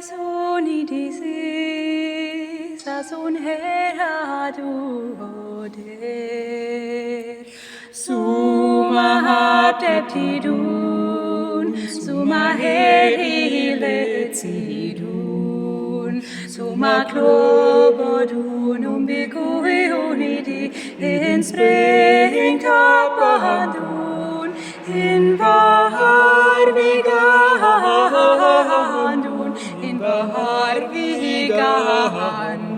soni disis asun heraduoder. Suma hapteptidun, suma heriletidun, suma clobodun umbicui unidi in springtapandun, in bahar vigandun, in bahar vigandun.